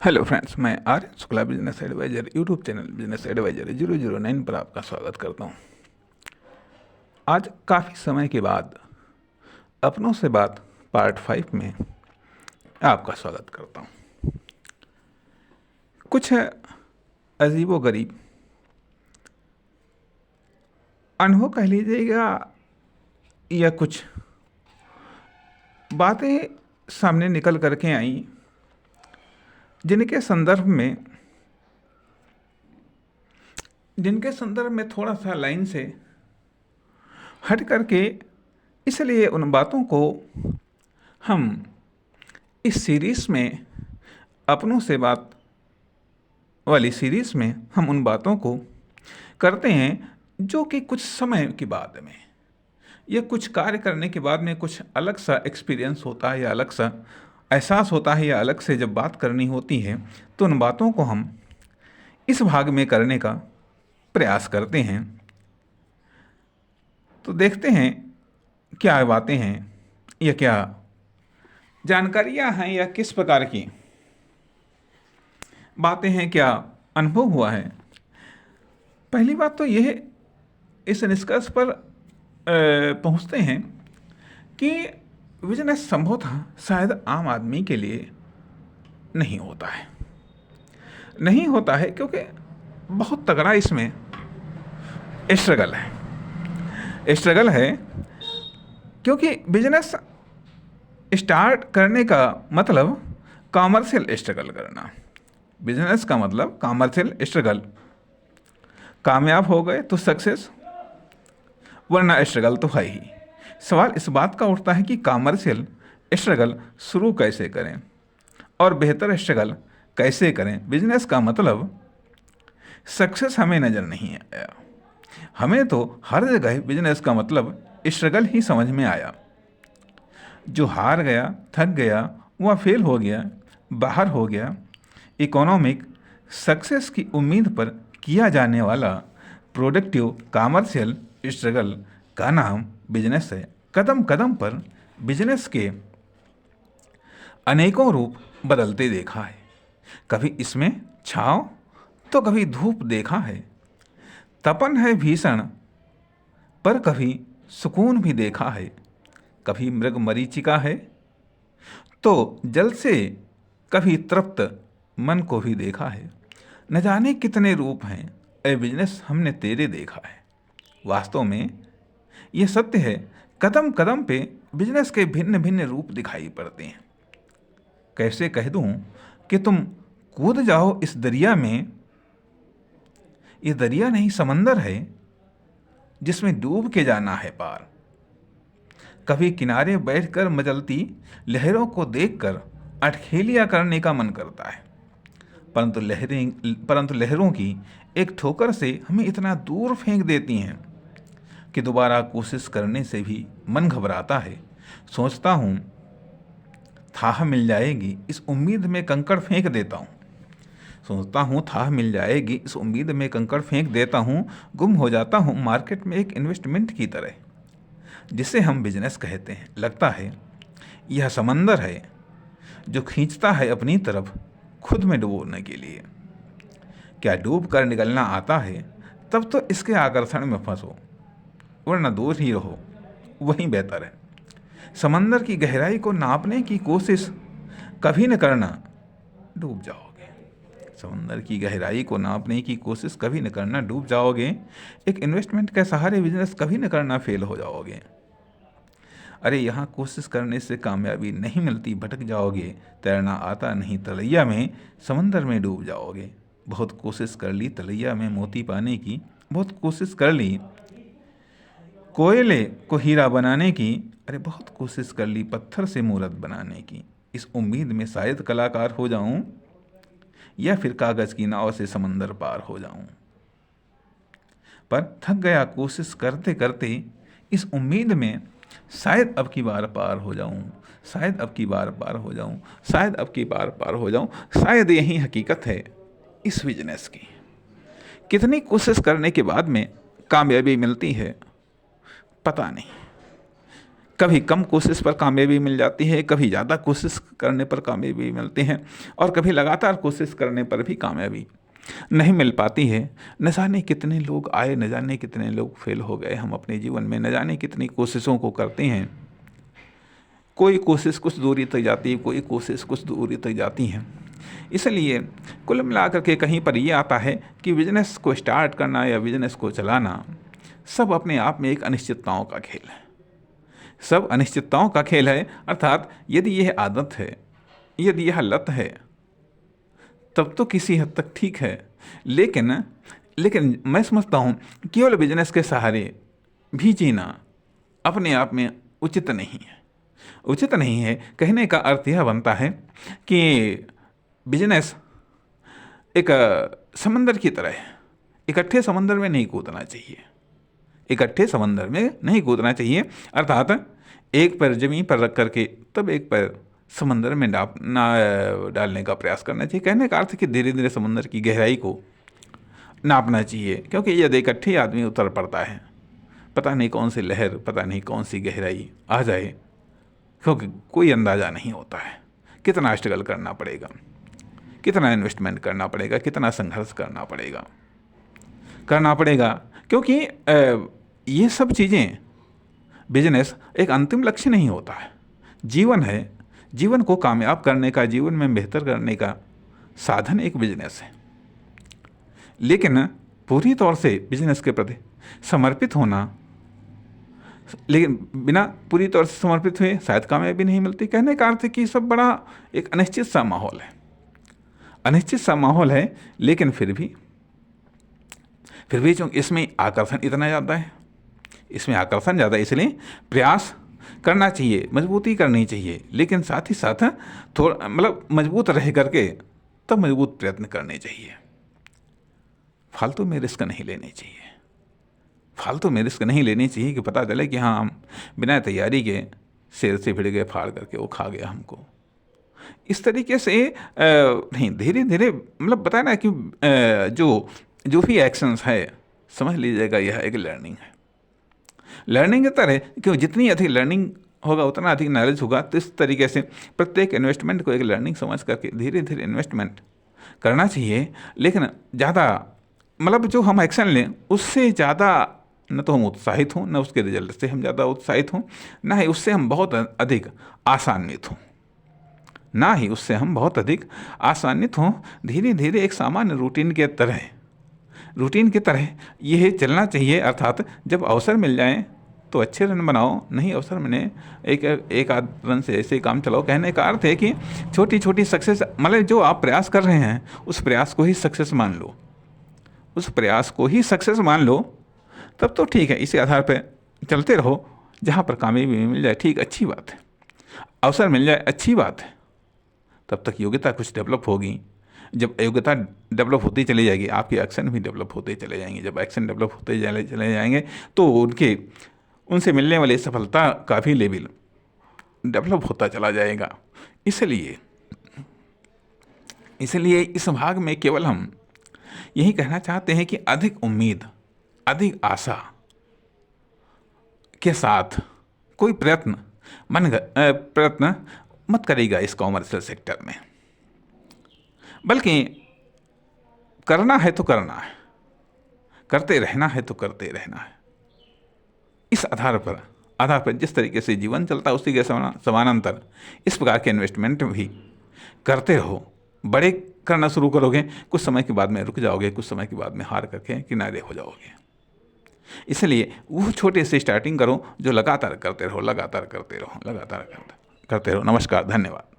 Hello friends, मैं Aryan Shukla business advisor YouTube channel business advisor 009 पर आपका स्वागत करता हूं। आज काफ़ी समय के बाद अपनों से बात पार्ट 5 में आपका स्वागत करता हूं। कुछ अजीबोगरीब अनुभव कह लीजिएगा या कुछ बातें सामने निकल करके आई जिनके संदर्भ में थोड़ा सा लाइन से हट करके, इसलिए उन बातों को हम इस सीरीज़ में, अपनों से बात वाली सीरीज़ में हम उन बातों को करते हैं जो कि कुछ समय के बाद में या कुछ कार्य करने के बाद में कुछ अलग सा एक्सपीरियंस होता है या अलग सा एहसास होता है या अलग से जब बात करनी होती है तो उन बातों को हम इस भाग में करने का प्रयास करते हैं। तो देखते हैं क्या बातें हैं या क्या जानकारियां हैं या किस प्रकार की बातें हैं, क्या अनुभव हुआ है। पहली बात तो यह इस निष्कर्ष पर पहुंचते हैं कि बिजनेस संभवतः शायद आम आदमी के लिए नहीं होता है क्योंकि बहुत तगड़ा इसमें स्ट्रगल है क्योंकि बिजनेस स्टार्ट करने का मतलब कॉमर्शियल स्ट्रगल करना। बिजनेस का मतलब कॉमर्शियल स्ट्रगल, कामयाब हो गए तो सक्सेस, वरना स्ट्रगल तो है ही। सवाल इस बात का उठता है कि कॉमर्शियल स्ट्रगल शुरू कैसे करें और बेहतर स्ट्रगल कैसे करें। बिजनेस का मतलब सक्सेस हमें नज़र नहीं आया, हमें तो हर जगह बिजनेस का मतलब स्ट्रगल ही समझ में आया। जो हार गया, थक गया, वह फेल हो गया, बाहर हो गया। इकोनॉमिक सक्सेस की उम्मीद पर किया जाने वाला प्रोडक्टिव कॉमर्शियल स्ट्रगल का नाम बिजनेस है। कदम कदम पर बिजनेस के अनेकों रूप बदलते देखा है। कभी इसमें छाँव तो कभी धूप देखा है। तपन है भीषण पर कभी सुकून भी देखा है। कभी मृग मरीचिका है तो जल से कभी तृप्त मन को भी देखा है। न जाने कितने रूप हैं ए बिजनेस हमने तेरे देखा है। वास्तव में यह सत्य है, कदम कदम पे बिजनेस के भिन्न भिन्न रूप दिखाई पड़ते हैं। कैसे कह दूं कि तुम कूद जाओ इस दरिया में, ये दरिया नहीं समंदर है जिसमें डूब के जाना है पार। कभी किनारे बैठकर मचलती लहरों को देखकर अटखेलियां करने का मन करता है, परंतु लहरों की एक ठोकर से हमें इतना दूर फेंक देती हैं कि दोबारा कोशिश करने से भी मन घबराता है। सोचता हूँ थाह मिल जाएगी, इस उम्मीद में कंकड़ फेंक देता हूँ। थाह मिल जाएगी, इस उम्मीद में कंकड़ फेंक देता हूँ। गुम हो जाता हूँ मार्केट में एक इन्वेस्टमेंट की तरह, जिसे हम बिजनेस कहते हैं। लगता है यह समंदर है जो खींचता है अपनी तरफ खुद में डुबोने के लिए। क्या डूब कर निकलना आता है तब तो इसके आकर्षण में फंसो, वरना दूर ही रहो, वही बेहतर है। समंदर की गहराई को नापने की कोशिश कभी न करना, डूब जाओगे। समंदर की गहराई को नापने की कोशिश कभी न करना, डूब जाओगे। एक इन्वेस्टमेंट के सहारे बिजनेस कभी न करना, फेल हो जाओगे। अरे यहाँ कोशिश करने से कामयाबी नहीं मिलती, भटक जाओगे। तैरना आता नहीं तलैया में, समंदर में डूब जाओगे। बहुत कोशिश कर ली तलैया में मोती पाने की, बहुत कोशिश कर ली कोयले को हीरा बनाने की। अरे बहुत कोशिश कर ली पत्थर से मूर्त बनाने की, इस उम्मीद में शायद कलाकार हो जाऊं या फिर कागज की नाव से समंदर पार हो जाऊं। पर थक गया कोशिश करते करते, इस उम्मीद में शायद अब की बार पार हो जाऊं, शायद अब की बार पार हो जाऊं, शायद अब की बार पार हो जाऊं। शायद यही हकीकत है इस बिजनेस की। कितनी कोशिश करने के बाद में कामयाबी मिलती है पता नहीं, कभी कम कोशिश पर कामयाबी मिल जाती है, कभी ज़्यादा कोशिश करने पर कामयाबी मिलती है, और कभी लगातार कोशिश करने पर भी कामयाबी नहीं मिल पाती है। न जाने कितने लोग आए, न जाने कितने लोग फेल हो गए हम अपने जीवन में, न जाने कितनी कोशिशों को करते हैं। कोई कोशिश कुछ दूरी तक जाती है, कोई कोशिश कुछ दूरी तक जाती है। इसलिए कुल मिलाकर के कहीं पर ये आता है कि बिजनेस को स्टार्ट करना या बिजनेस को चलाना सब अपने आप में एक अनिश्चितताओं का खेल है। सब अनिश्चितताओं का खेल है, अर्थात यदि यह आदत है, यदि यह लत है, तब तो किसी हद तक ठीक है। लेकिन लेकिन मैं समझता हूँ केवल बिजनेस के सहारे भी जीना अपने आप में उचित नहीं है। उचित नहीं है कहने का अर्थ यह बनता है कि बिजनेस एक समंदर की तरह है, इकट्ठे समंदर में नहीं कूदना चाहिए, इकट्ठे समंदर में नहीं कूदना चाहिए। अर्थात एक पैर जमीन पर रख करके तब एक पैर समंदर में डालने का प्रयास करना चाहिए। कहने का अर्थ कि धीरे धीरे समंदर की गहराई को नापना चाहिए, क्योंकि यदि इकट्ठे आदमी उतर पड़ता है, पता नहीं कौन सी लहर, पता नहीं कौन सी गहराई आ जाए, क्योंकि कोई अंदाज़ा नहीं होता है। कितना स्ट्रगल करना पड़ेगा, कितना इन्वेस्टमेंट करना पड़ेगा, कितना संघर्ष करना पड़ेगा, क्योंकि ये सब चीज़ें, बिजनेस एक अंतिम लक्ष्य नहीं होता है, जीवन है। जीवन को कामयाब करने का, जीवन में बेहतर करने का साधन एक बिजनेस है। लेकिन पूरी तौर से बिजनेस के प्रति समर्पित होना, लेकिन बिना पूरी तौर से समर्पित हुए शायद कामयाबी नहीं मिलती। कहने का अर्थ है कि सब बड़ा एक अनिश्चित सा माहौल है, अनिश्चित सा माहौल है। लेकिन फिर भी चूँकि इसमें आकर्षण इतना ज़्यादा है, इसमें आकर्षण ज़्यादा, इसलिए प्रयास करना चाहिए, मजबूती करनी चाहिए, लेकिन साथ ही साथ थोड़ा मतलब मजबूत रह करके तब मजबूत प्रयत्न करने चाहिए। फालतू में रिस्क नहीं लेने चाहिए, फालतू में रिस्क नहीं लेनी चाहिए कि पता चले कि हाँ, हम बिना तैयारी के शेर से भिड़ गए, फाड़ करके वो खा गया हमको। इस तरीके से नहीं, धीरे धीरे मतलब बताया ना कि जो भी एक्शंस है, समझ लीजिएगा यह एक लर्निंग है। लर्निंग की तरह, क्यों जितनी अधिक लर्निंग होगा उतना अधिक नॉलेज होगा। तो इस तरीके से प्रत्येक इन्वेस्टमेंट को एक लर्निंग समझ करके धीरे धीरे इन्वेस्टमेंट करना चाहिए। लेकिन ज़्यादा मतलब जो हम एक्शन लें उससे ज़्यादा न तो हम उत्साहित हों, न उसके रिजल्ट से हम ज़्यादा उत्साहित हों, ना ही उससे हम बहुत अधिक आसान्वित हों, ना ही उससे हम बहुत अधिक आसान्वित हों। धीरे धीरे एक सामान्य रूटीन की तरह यह चलना चाहिए। अर्थात जब अवसर मिल जाए तो अच्छे रन बनाओ, नहीं अवसर मिले एक आध रन से ऐसे काम चलाओ। कहने का अर्थ है कि छोटी छोटी सक्सेस, मतलब जो आप प्रयास कर रहे हैं उस प्रयास को ही सक्सेस मान लो, उस प्रयास को ही सक्सेस मान लो, तब तो ठीक है। इसी आधार पर चलते रहो। जहाँ पर कामयाबी मिल जाए ठीक, अच्छी बात है, अवसर मिल जाए अच्छी बात है, तब तक योग्यता कुछ डेवलप होगी। जब योग्यता डेवलप होती चली जाएगी, आपके एक्शन भी डेवलप होते चले जाएंगे। जब एक्शन डेवलप होते चले जाएंगे तो उनसे मिलने वाली सफलता का भी लेवल डेवलप होता चला जाएगा। इसलिए इस भाग में केवल हम यही कहना चाहते हैं कि अधिक उम्मीद, अधिक आशा के साथ कोई प्रयत्न मत करेगा इस कॉमर्शियल सेक्टर में, बल्कि करना है तो करना है, करते रहना है तो करते रहना है। इस आधार पर जिस तरीके से जीवन चलता है उसी के समानांतर इस प्रकार के इन्वेस्टमेंट भी करते रहो। बड़े करना शुरू करोगे, कुछ समय के बाद में रुक जाओगे, कुछ समय के बाद में हार करके किनारे हो जाओगे। इसलिए वो छोटे से स्टार्टिंग करो जो लगातार करते रहो, लगातार करते रहो। नमस्कार, धन्यवाद।